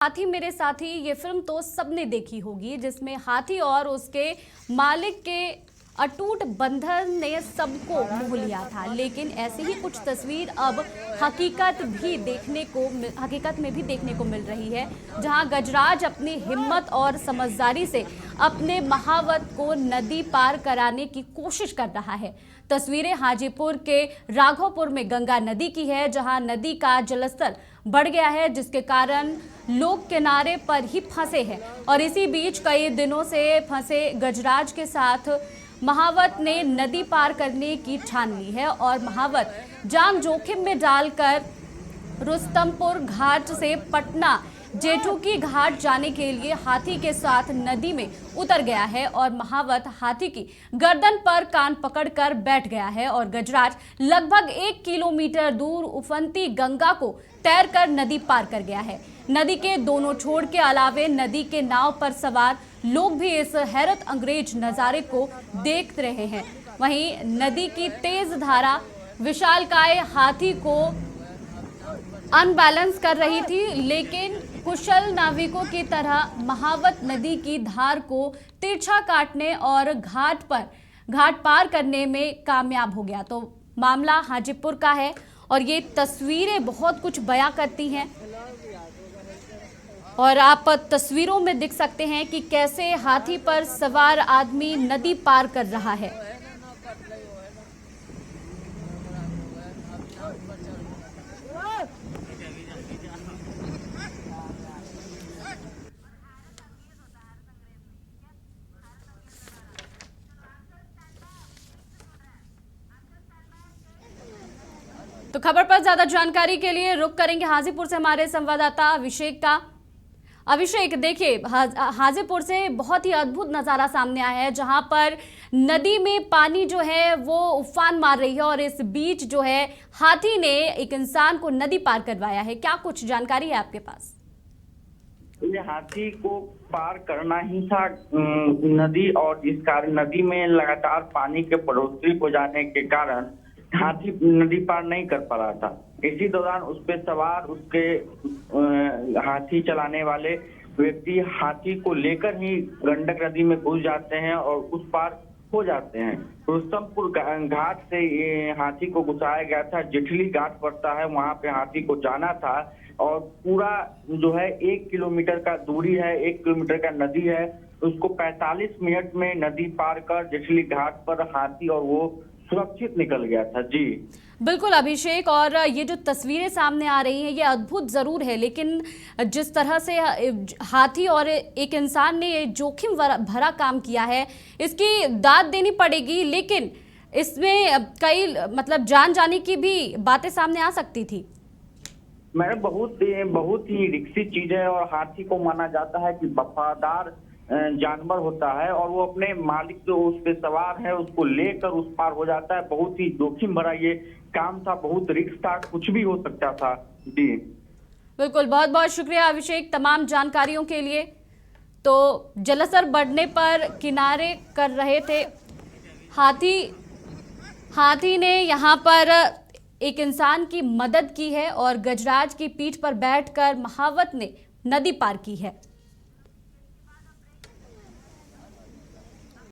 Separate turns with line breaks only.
हाथी मेरे साथी ये फिल्म तो सबने देखी होगी, जिसमें हाथी और उसके मालिक के अटूट बंधन ने सबको मोह लिया था। लेकिन ऐसी ही कुछ तस्वीर अब हकीकत में भी देखने को मिल रही है, जहां गजराज अपनी हिम्मत और समझदारी से अपने महावत को नदी पार कराने की कोशिश कर रहा है। तस्वीरें हाजीपुर के राघोपुर में गंगा नदी की है, जहां नदी का जलस्तर बढ़ गया है, जिसके कारण लोग किनारे पर ही फंसे हैं। और इसी बीच कई दिनों से फंसे गजराज के साथ महावत ने नदी पार करने की ठान ली है और महावत जान जोखिम में डालकर रुस्तमपुर घाट से पटना जेठुकी घाट जाने के लिए हाथी के साथ नदी में उतर गया है और महावत हाथी की गर्दन पर कान पकड़कर बैठ गया है और गजराज लगभग 1 किलोमीटर दूर उफनती गंगा को तैरकर नदी पार कर गया है। नदी के दोनों छोर के अलावे नदी के नाव पर सवार लोग भी इस हैरत अंगेज नजारे को देख रहे हैं। वहीं नदी की तेज धारा विशालकाय हाथी को अनबैलेंस कर रही थी, लेकिन कुशल नाविकों की तरह महावत नदी की धार को तिरछा काटने और घाट पार करने में कामयाब हो गया। तो मामला हाजीपुर का है और ये तस्वीरें बहुत कुछ बयां करती हैं और आप तस्वीरों में देख सकते हैं कि कैसे हाथी पर सवार आदमी नदी पार कर रहा है। तो खबर पर ज्यादा जानकारी के लिए रुख करेंगे हाजीपुर से हमारे संवाददाता अभिषेक का। अभिषेक, देखिए हाजीपुर से बहुत ही अद्भुत नजारा सामने आया है, जहां पर नदी में पानी जो है वो उफान मार रही है और इस बीच जो है हाथी ने एक इंसान को नदी पार करवाया है। क्या कुछ जानकारी है आपके पास?
ये हाथी को पार करना ही था नदी, और इस कारण नदी में लगातार पानी के बढ़ोतरी हो जाने के कारण हाथी नदी पार नहीं कर पा रहा था। इसी दौरान उस पे सवार उसके हाथी चलाने वाले व्यक्ति हाथी को लेकर ही गंडक नदी में घुस जाते हैं और उस पार हो जाते हैं। रुस्तमपुर घाट से ये हाथी को घुसाया गया था। जेठली घाट पड़ता है, वहां पे हाथी को जाना था और पूरा जो है 1 किलोमीटर का दूरी है, 1 किलोमीटर का नदी है, उसको 45 मिनट में नदी पार कर जेठली घाट पर हाथी और वो सुरक्षित निकल गया था। जी
बिल्कुल अभिषेक, और ये जो तस्वीरें सामने आ रही हैं ये अद्भुत जरूर है, लेकिन जिस तरह से हाथी और एक इंसान ने ये जोखिम भरा काम किया है, इसकी दाद देनी पड़ेगी। लेकिन इसमें कई जान जाने की भी बातें सामने आ सकती थी।
मैडम, बहुत ही रिक्सी चीज है और हाथी को माना जाता है कि वफादार जानवर होता है और वो अपने मालिक जो उस पे सवार है उसको लेकर उस पार हो जाता है। बहुत ही जोखिम भरा ये काम था, बहुत रिस्क था, कुछ भी हो सकता था। जी
बिल्कुल, बहुत बहुत शुक्रिया अभिषेक तमाम जानकारियों के लिए। तो जलस्तर बढ़ने पर किनारे कर रहे थे हाथी ने यहाँ पर एक इंसान की मदद की है और गजराज की पीठ पर बैठकर महावत ने नदी पार की है।